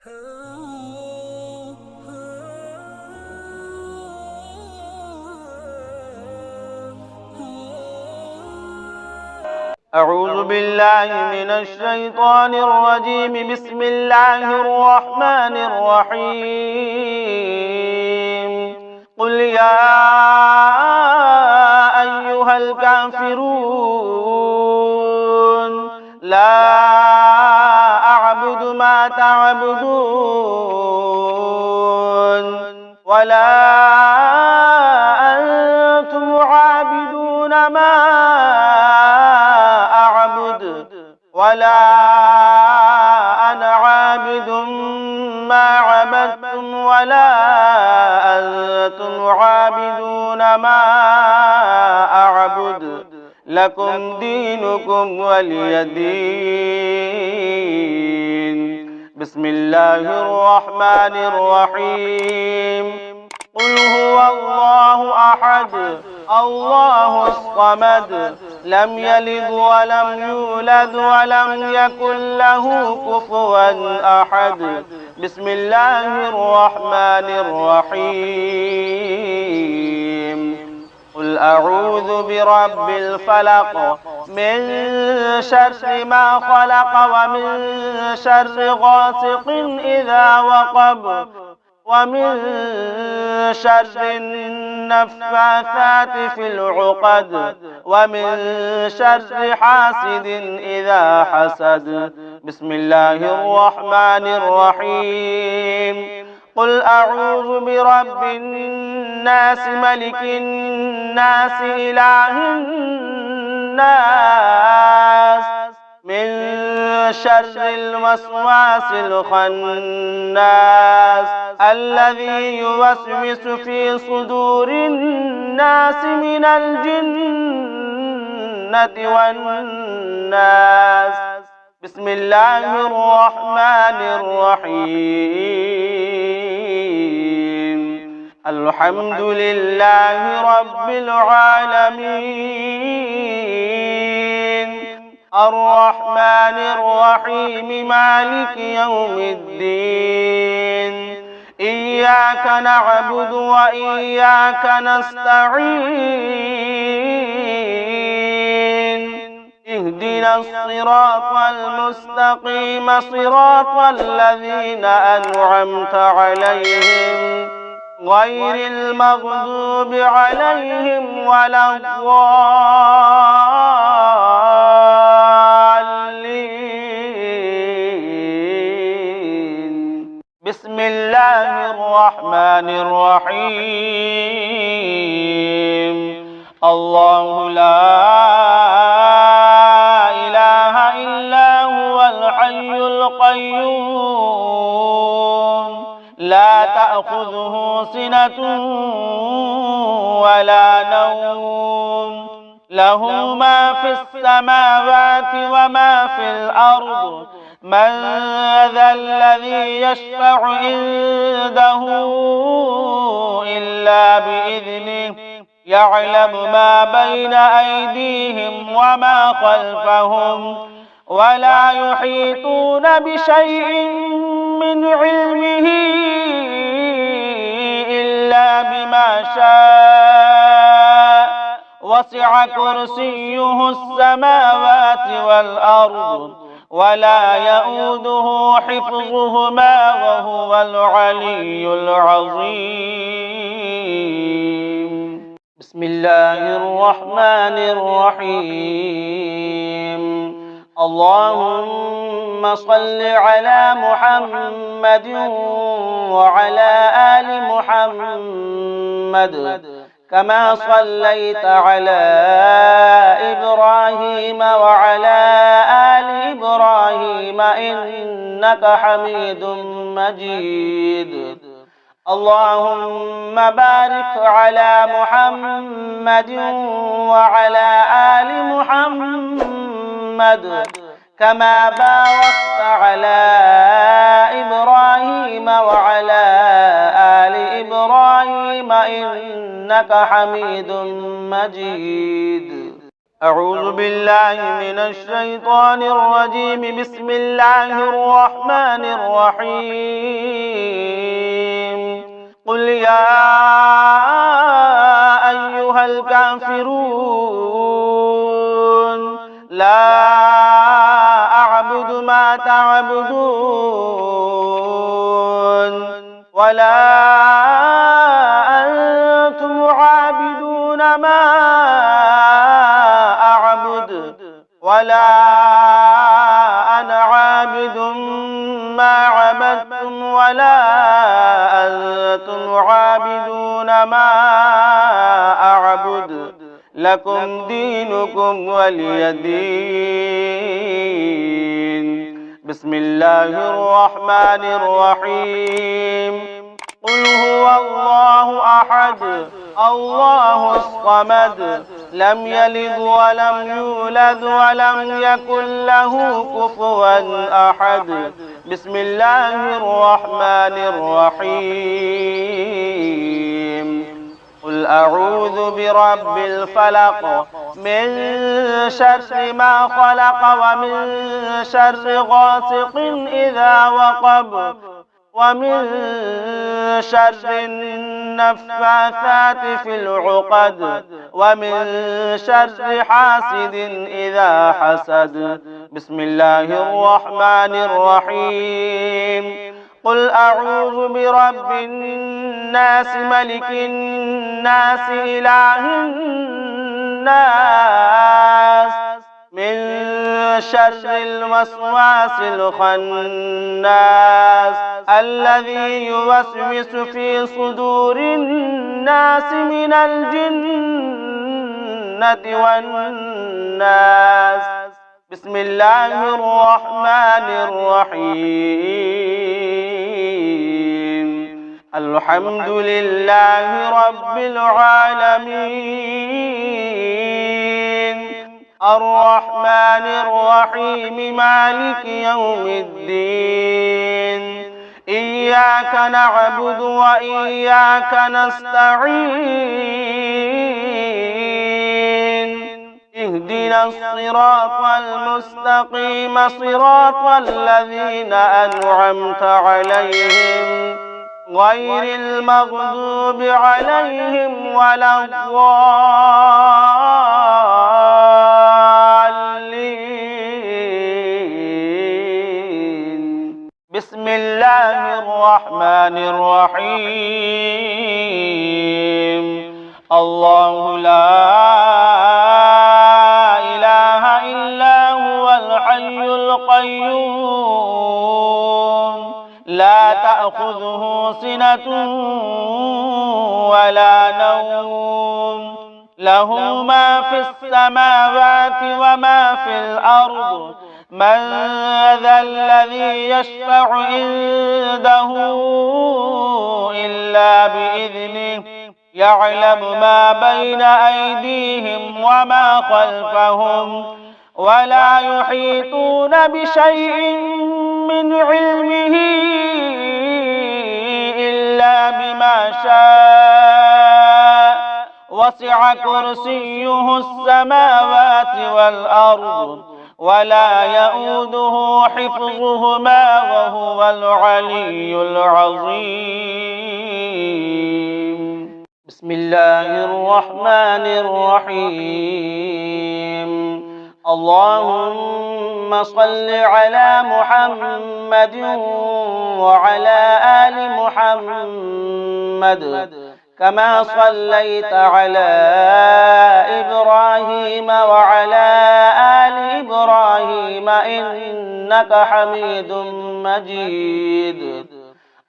أعوذ بالله من الشيطان الرجيم. بسم الله الرحمن الرحيم. قل يا أيها الكافرون لا أعبد ما تعبدون ولا أنتم عابدون ما ولا أنا عابد ما عبدتم ولا أنتم عابدون ما أعبد لكم دينكم ولي دين. بسم الله الرحمن الرحيم. قل هو الله أحد الله الصمد لم يلد ولم يولد ولم يكن له كفوا أحد. بسم الله الرحمن الرحيم. قل أعوذ برب الفلق من شر ما خلق ومن شر غاسق إذا وقب ومن شر النفاثات في العقد ومن شر حاسد إذا حسد. بسم الله الرحمن الرحيم. قل أعوذ برب الناس ملك الناس إله الناس من شر الوسواس الخناس الذي يوسوس في صدور الناس من الجنة والناس. بسم الله الرحمن الرحيم. الحمد لله رب العالمين الرحمن الرحيم مالك يوم الدين. إياك نعبد وإياك نستعين. اهدنا الصراط المستقيم صراط الذين أنعمت عليهم غير المغضوب عليهم ولا الضالين. بسم الله الرحمن الرحيم. الله لا إله إلا هو الحي القيوم لا تأخذه سنة ولا نوم له ما في السماوات وما في الأرض. من ذا الذي يشفع عنده إلا بإذنه يعلم ما بين أيديهم وما خلفهم ولا يحيطون بشيء من علمه إلا بما شاء وسع كرسيه السماوات والأرض ولا يؤوده حفظهما وهو العلي العظيم. بسم الله الرحمن الرحيم. اللهم صل على محمد وعلى آل محمد كما صليت على إبراهيم وعلى آل إبراهيم إنك حميد مجيد. اللهم بارك على محمد وعلى آل محمد كما باركت على إبراهيم وعلى آل إبراهيم إنك حميد مجيد. أعوذ بالله من الشيطان الرجيم. بسم الله الرحمن الرحيم. قل يا أيها الكافرون لا أعبد ما تعبدون ولا أنتم عابدون ما أعبد ولا أنا عابد ما عبدتم ولا أنتم عابدون ما أعبد لكم دينكم ولي دين. بسم الله الرحمن الرحيم. قل هو الله أحد الله الصمد لم يلد ولم يولد ولم يكن له كفوا أحد. بسم الله الرحمن الرحيم. قل أعوذ برب الفلق من شر ما خلق ومن شر غاسق إذا وقب ومن شر النفاثات في العقد ومن شر حاسد إذا حسد. بسم الله الرحمن الرحيم. قل أعوذ برب الناس ملك الناس إله الناس من شر الوسواس الخناس الذي يوسوس في صدور الناس من الجنة والناس. بسم الله الرحمن الرحيم. الحمد لله رب العالمين الرحمن الرحيم مالك يوم الدين. إياك نعبد وإياك نستعين. اهدنا الصراط المستقيم صراط الذين أنعمت عليهم غير المغضوب عليهم ولا الضالين. بسم الله الرحمن الرحيم. الله لا إله إلا هو الحي القيوم لا تأخذه سنة ولا نوم له ما في السماوات وما في الأرض. من ذا الذي يشفع عنده إلا بإذنه يعلم ما بين أيديهم وما خلفهم ولا يحيطون بشيء من علمه إلا بما شاء وسع كرسيه السماوات والأرض ولا يؤوده حفظهما وهو العلي العظيم. بسم الله الرحمن الرحيم. اللهم صل على محمد وعلى آل محمد كما صليت على إبراهيم وعلى آل إبراهيم إنك حميد مجيد.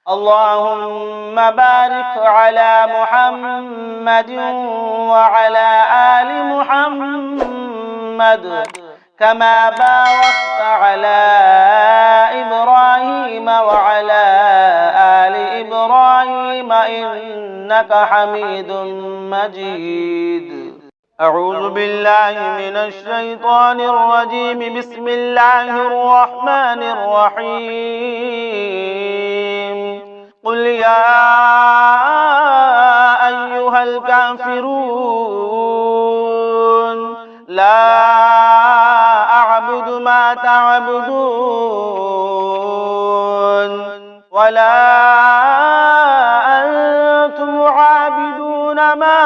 اللهم بارك على محمد وعلى آل محمد كما باركت على إبراهيم وعلى آل إبراهيم إنك حميد مجيد. أعوذ بالله من الشيطان الرجيم. بسم الله الرحمن الرحيم. قل يا أيها الكافرون لا ما تعبدون ولا أنتم عابدون ما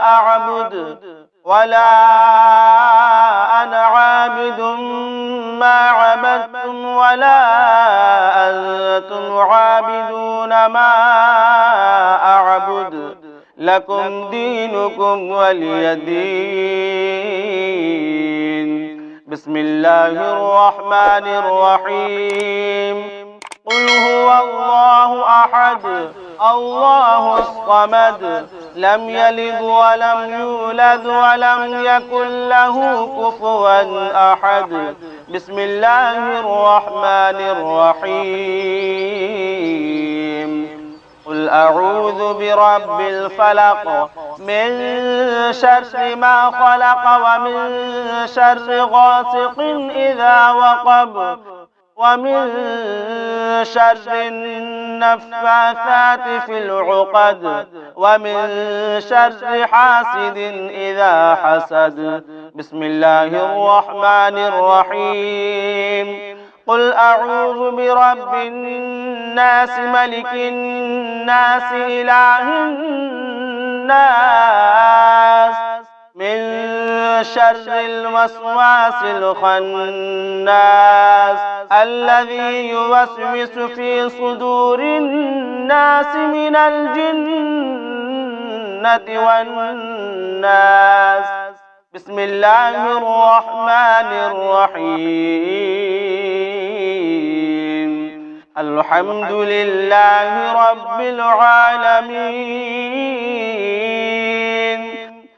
أعبد ولا أنا عابد ما عبدتم ولا أنتم عابدون ما أعبد لكم دينكم ولي دين. بسم الله الرحمن الرحيم. قل هو الله أحد الله الصمد لم يلد ولم يولد ولم يكن له كفوا أحد. بسم الله الرحمن الرحيم. قل أعوذ برب الفلق من شر ما خلق ومن شر غاسق إذا وقب ومن شر النفاثات في العقد ومن شر حاسد إذا حسد. بسم الله الرحمن الرحيم. قل أعوذ برب الناس ملك الناس إله الناس من شر الوسواس الخناس الذي يوسوس في صدور الناس من الجنة والناس. بسم الله الرحمن الرحيم. الحمد لله رب العالمين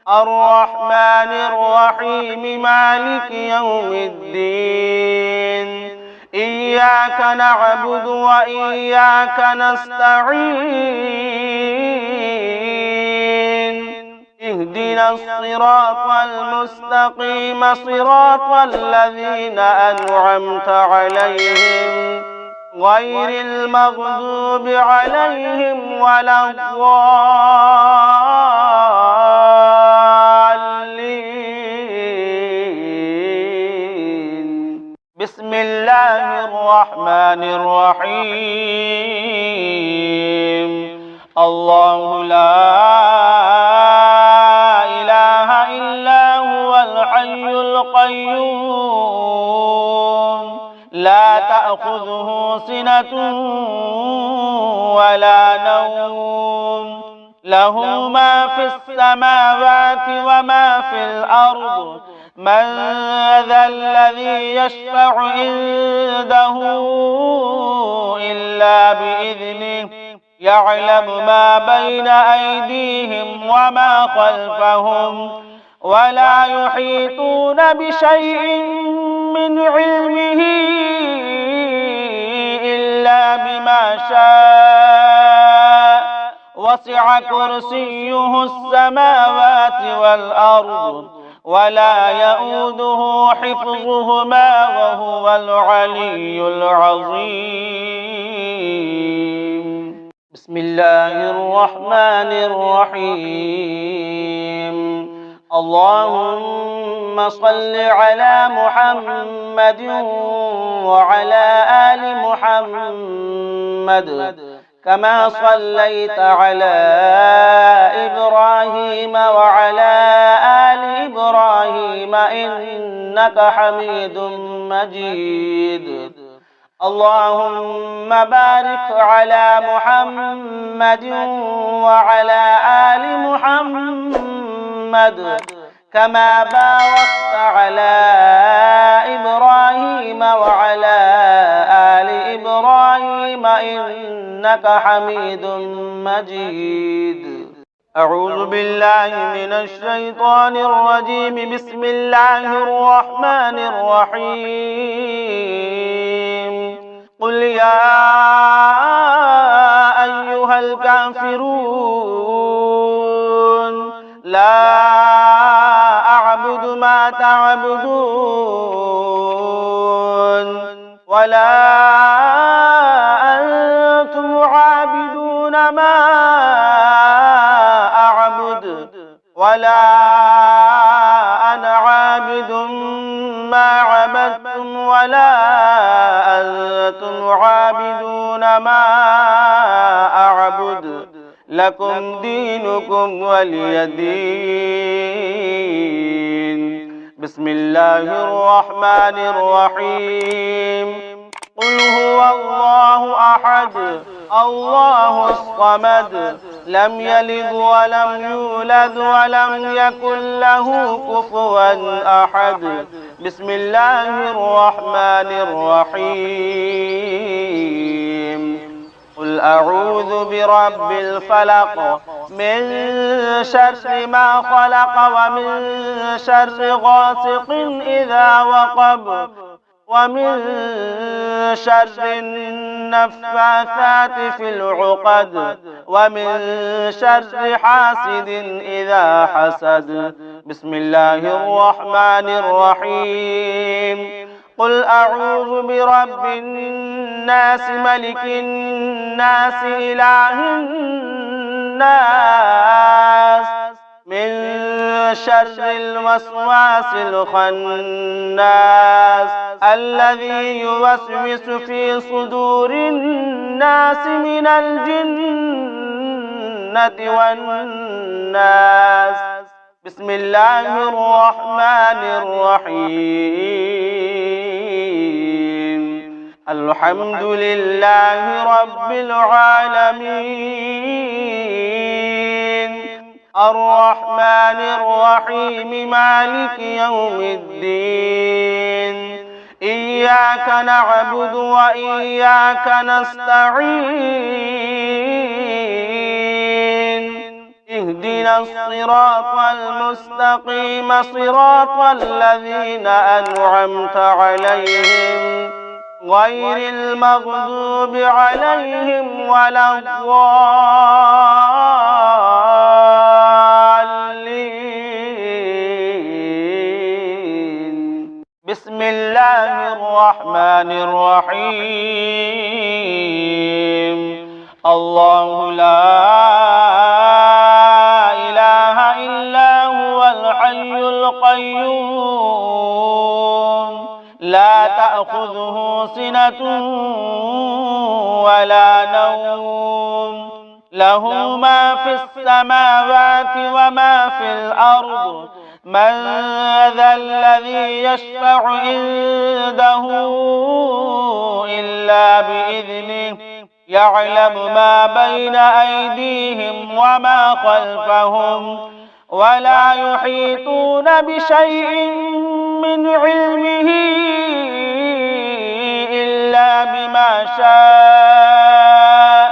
الرحمن الرحيم مالك يوم الدين. إياك نعبد وإياك نستعين. اهدنا الصراط المستقيم صراط الذين أنعمت عليهم غير المغضوب عليهم ولا الضالين. بسم الله الرحمن الرحيم. الله لا إله إلا هو الحي القيوم لا تأخذه سنة ولا نوم له ما في السماوات وما في الأرض. من ذا الذي يشفع عنده إلا بإذنه يعلم ما بين أيديهم وما خلفهم ولا يحيطون بشيء من علمه إلا بما شاء وسع كرسيه السماوات والأرض ولا يؤوده حفظهما وهو العلي العظيم. بسم الله الرحمن الرحيم. اللهم صل على محمد وعلى آل محمد كما صليت على إبراهيم وعلى آل إبراهيم إنك حميد مجيد. اللهم بارك على محمد وعلى آل محمد كما باركت على إبراهيم وعلى آل إبراهيم إنك حميد مجيد. أعوذ بالله من الشيطان الرجيم. بسم الله الرحمن الرحيم. قل يا أيها الكافرون لا أعبد ما تعبدون ولا أنتم عابدون ما أعبد ولا أنا عابد ما عابدون ما أعبد لكم دينكم ولي دين. بسم الله الرحمن الرحيم. قل هو الله أحد الله الصمد لم يلد ولم يولد ولم يكن له كفوا أحد. بسم الله الرحمن الرحيم. قل أعوذ برب الفلق من شر ما خلق ومن شر غاسق إذا وقب ومن شر النفاثات في العقد ومن شر حاسد إذا حسد. بسم الله الرحمن الرحيم. قل أعوذ برب الناس ملك الناس إله الناس من شر الوسواس الخناس الذي يوسوس في صدور الناس من الجنة والناس. بسم الله الرحمن الرحيم. الحمد لله رب العالمين الرحمن الرحيم مالك يوم الدين. إياك نعبد وإياك نستعين. اهدنا الصراط المستقيم صراط الذين أنعمت عليهم غير المغضوب عليهم ولا الضالين. بسم الله الرحمن الرحيم. الله لا إله إلا هو الحي القيوم لا تأخذه سنة ولا نوم له ما في السماوات وما في الأرض. من ذا الذي يشفع عنده إلا بإذنه يعلم ما بين أيديهم وما خلفهم ولا يحيطون بشيء من علمه إلا بما شاء.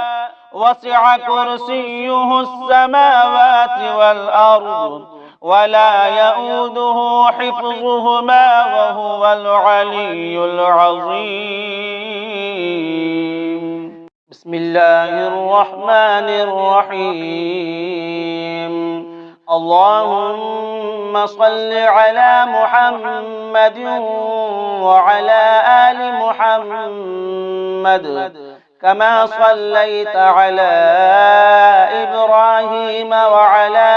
وسع كرسيه السماوات والأرض ولا يؤوده حفظهما وهو العلي العظيم. بسم الله الرحمن الرحيم. اللهم صل على محمد وعلى آل محمد كما صليت على إبراهيم وعلى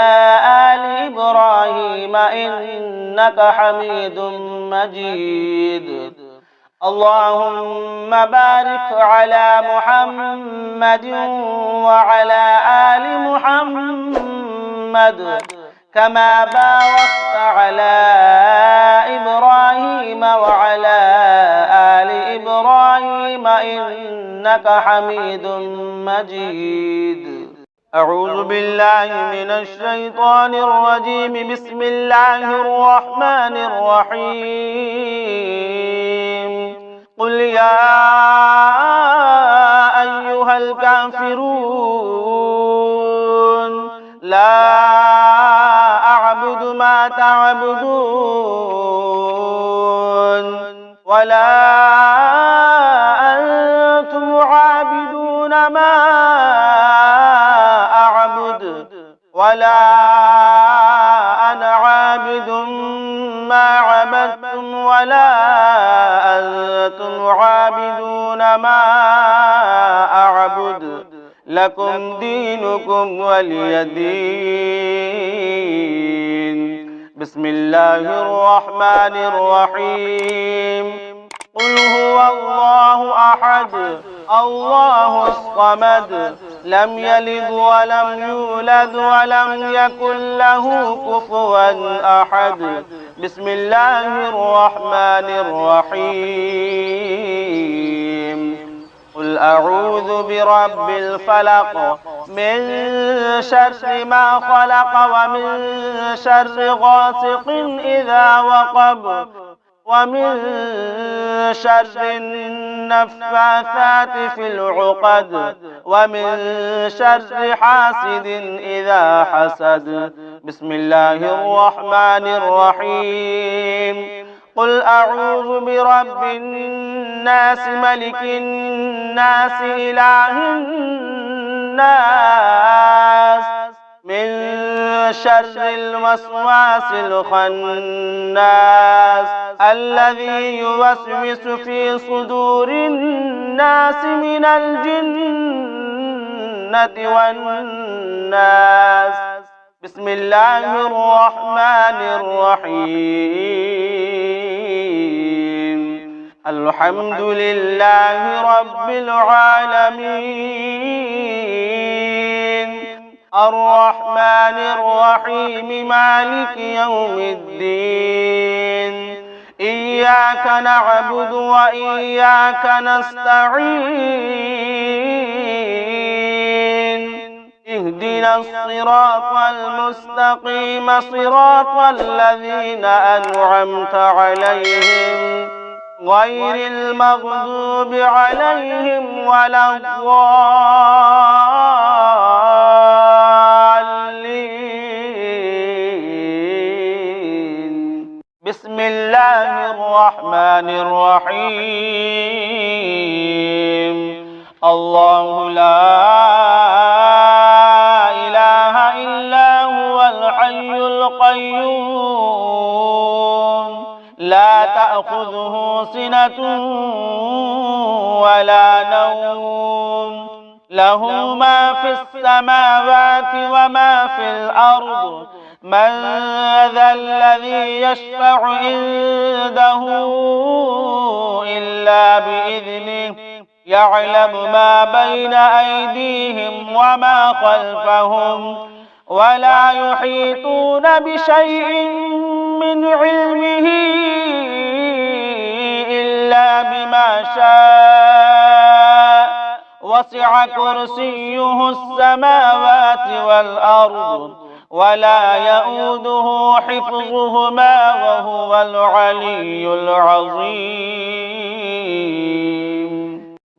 آل إبراهيم إنك حميد مجيد. اللهم بارك على محمد وعلى آل محمد كما باركت على إبراهيم وعلى آل إبراهيم إنك حميد مجيد. أعوذ بالله من الشيطان الرجيم. بسم الله الرحمن الرحيم. قل يا أيها الكافرون لا أعبد ما تعبدون ولا أنتم عابدون ما أعبد ولا أنا عابد ما عبدتم ولا أنتم عابدون ما أعبد لكم دينكم ولي دين. بسم الله الرحمن الرحيم. قل هو الله أحد الله الصمد لم يلد ولم يولد ولم يكن له كفوا أحد بسم الله الرحمن الرحيم قل أعوذ برب الفلق من شر ما خلق ومن شر غاسق إذا وقب ومن شر النفاثات في العقد ومن شر حاسد إذا حسد بسم الله الرحمن الرحيم قل أعوذ برب الناس ملك الناس إله الناس من شر الوسواس الخناس الذي يوسوس في صدور الناس من الجنة والناس بسم الله الرحمن الرحيم الحمد لله رب العالمين الرحمن الرحيم مالك يوم الدين إياك نعبد وإياك نستعين اهدنا الصراط المستقيم صراط الذين أنعمت عليهم غير المغضوب عليهم ولا الضالين بسم الله الرحمن الرحيم الله لا إله إلا هو الحي القيوم لا تأخذه سنة ولا نوم له ما في السماوات وما في الأرض من ذا الذي يشفع عنده إلا بإذنه يعلم ما بين أيديهم وما خلفهم ولا يحيطون بشيء من علمه إلا بما شاء وسع كرسيه السماوات والأرض ولا يؤوده حفظهما وهو العلي العظيم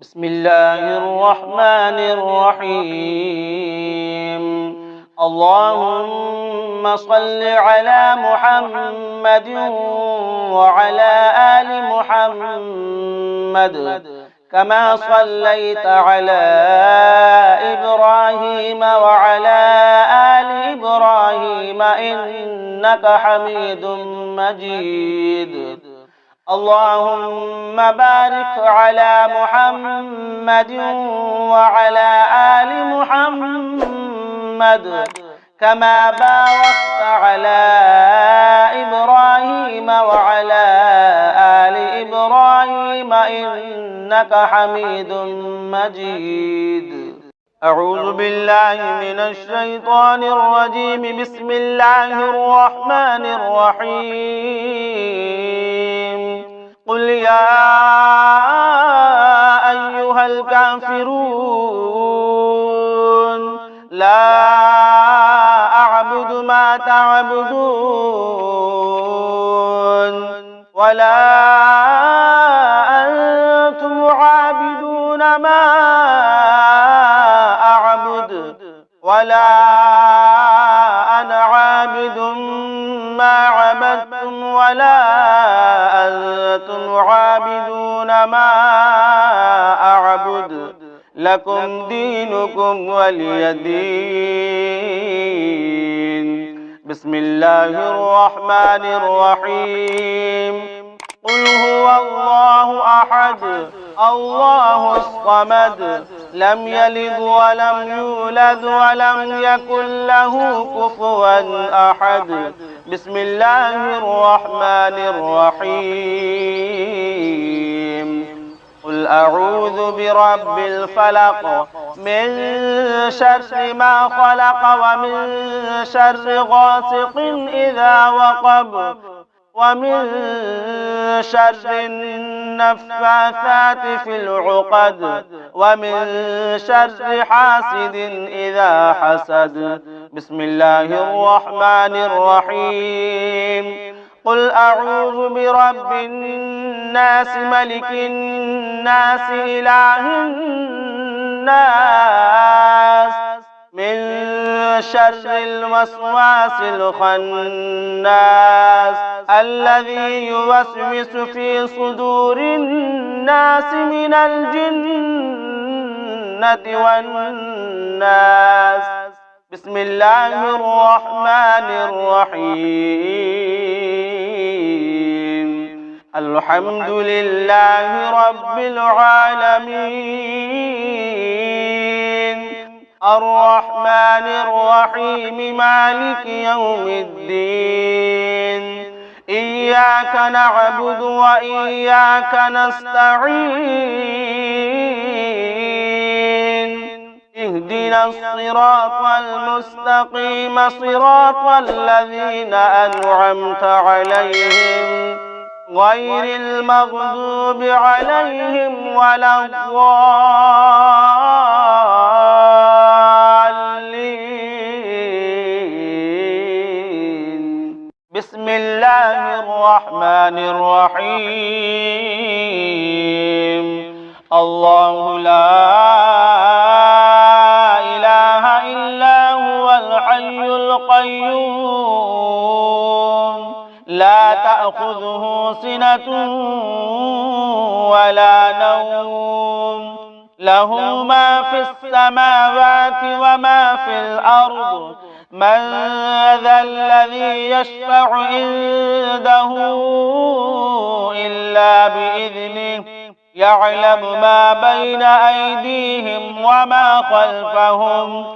بسم الله الرحمن الرحيم اللهم صل على محمد وعلى آل محمد كما صليت على إبراهيم وعلى آل إبراهيم إنك حميد مجيد اللهم بارك على محمد وعلى آل محمد كما باركت على إبراهيم وعلى آل إبراهيم إنك حميد مجيد أعوذ بالله من الشيطان الرجيم بسم الله الرحمن الرحيم قل يا أيها الكافرون لا أعبد ما تعبدون ولا أنتم عابدون ما أعبد ولا أنا عابد ما عبدتم ولا أنتم عابدون ما أعبد لكم دينكم ولي دين بسم الله الرحمن الرحيم قل هو الله أحد الله الصمد لم يلد ولم يولد ولم يكن له كفوا أحد بسم الله الرحمن الرحيم قل أعوذ برب الفلق من شر ما خلق ومن شر غاسق إذا وقب ومن شر النفاثات في العقد ومن شر حاسد إذا حسد. بسم الله الرحمن الرحيم. قل أعوذ برب الناس ملك الناس إله الناس من شر الوسواس الخناس الذي يوسوس في صدور الناس من الجنة والناس. بسم الله الرحمن الرحيم. الحمد لله رب العالمين الرحمن الرحيم مالك يوم الدين إياك نعبد وإياك نستعين اهدنا الصراط المستقيم صراط الذين أنعمت عليهم غير المغضوب عليهم ولا الضالين. بسم الله الرحمن الرحيم. الله لا إله إلا هو الحي القيوم لا تأخذه سنة ولا نوم له ما في السماوات وما في الأرض من ذا الذي يشفع عنده إلا بإذنه يعلم ما بين أيديهم وما خلفهم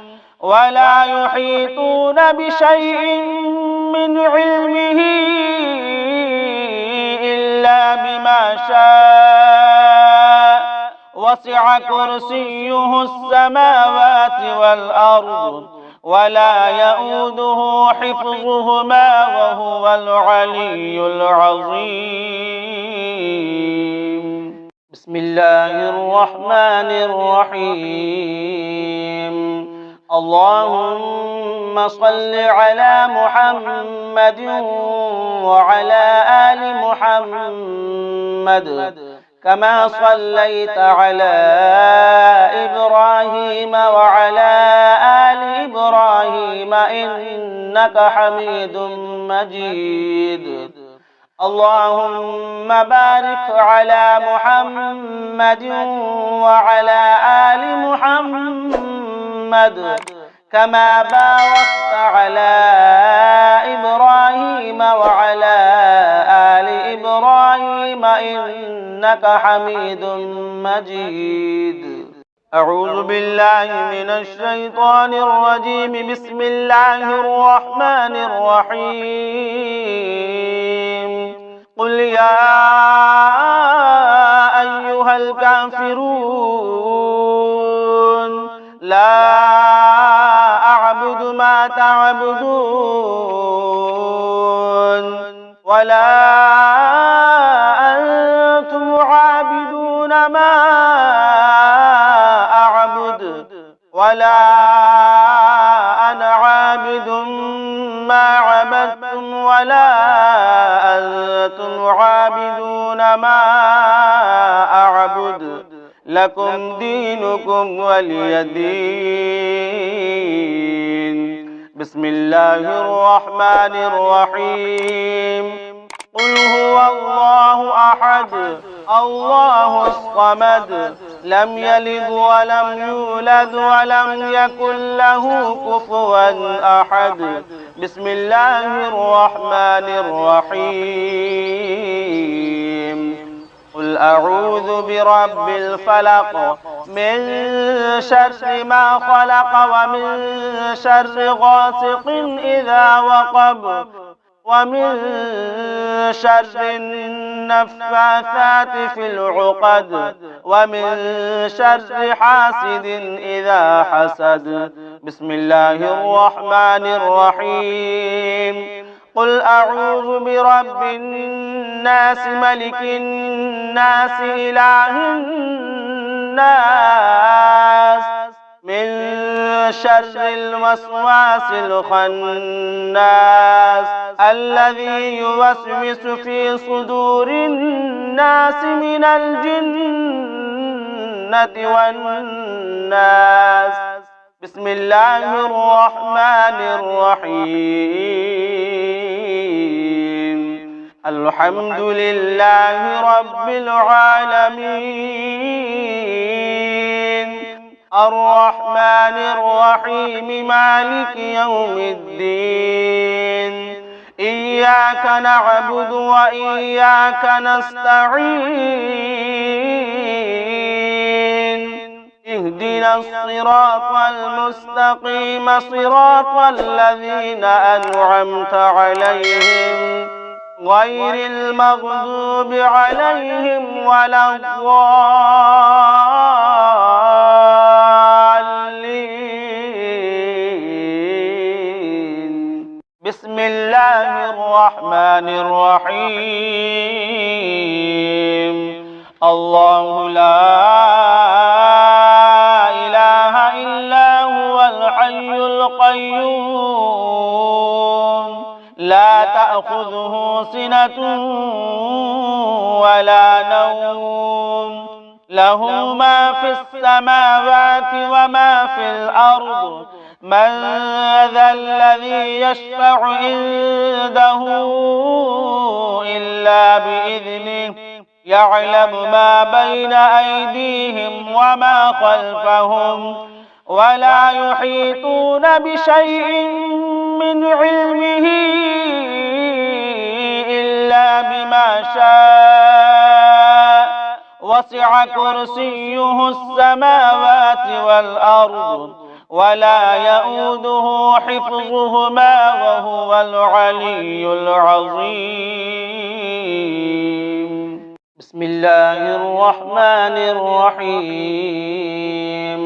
ولا يحيطون بشيء من علمه إلا بما شاء وسع كرسيه السماوات والأرض ولا يؤوده حفظهما وهو العلي العظيم. بسم الله الرحمن الرحيم. اللهم صل على محمد وعلى آل محمد كما صليت على إبراهيم وعلى آل إبراهيم إنك حميد مجيد. اللهم بارك على محمد وعلى آل محمد كما باركت على إبراهيم وعلى آل إبراهيم إنك حميد مجيد. أعوذ بالله من الشيطان الرجيم. بسم الله الرحمن الرحيم. قل يا أيها الكافرون لا أعبد ما تعبدون ولا أنتم عابدون ما أعبد ولا أنا عابد ما عبدتم ولا أنتم عابدون ما أعبد لكم دينكم ولي دين. بسم الله الرحمن الرحيم. قل هو الله أحد الله الصمد لم يلد ولم يولد ولم يكن له كفوا أحد. بسم الله الرحمن الرحيم. قل أعوذ برب الفلق من شر ما خلق ومن شر غاسق إذا وقب ومن شر النفاثات في العقد ومن شر حاسد إذا حسد. بسم الله الرحمن الرحيم. قل أعوذ برب الناس ملك الناس إله الناس من شر الوسواس الخناس الذي يوسوس في صدور الناس من الجنة والناس. بسم الله الرحمن الرحيم. الحمد لله رب العالمين الرحمن الرحيم مالك يوم الدين. إياك نعبد وإياك نستعين. اهدنا الصراط المستقيم صراط الذين أنعمت عليهم غير المغضوب عليهم ولا الضالين. بسم الله الرحمن الرحيم. الله لا إله إلا هو الحي القيوم لا تأخذه سنة ولا نوم له ما في السماوات وما في الأرض. من ذا الذي يشفع عنده إلا بإذنه يعلم ما بين أيديهم وما خلفهم ولا يحيطون بشيء من علمه إلا بما شاء. وسع كرسيه السماوات والأرض ولا يؤوده حفظهما وهو العلي العظيم. بسم الله الرحمن الرحيم.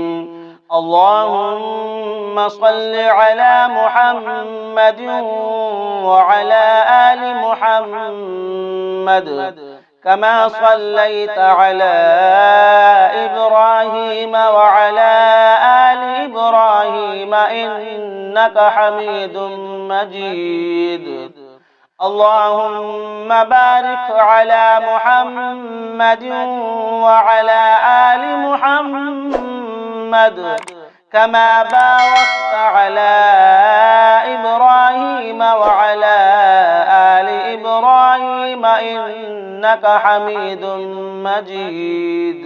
اللهم صل على محمد وعلى آل محمد كما صليت على إبراهيم وعلى آل إبراهيم إنك حميد مجيد. اللهم بارك على محمد وعلى آل محمد كما باركت على إبراهيم وعلى آل إبراهيم إنك حميد مجيد.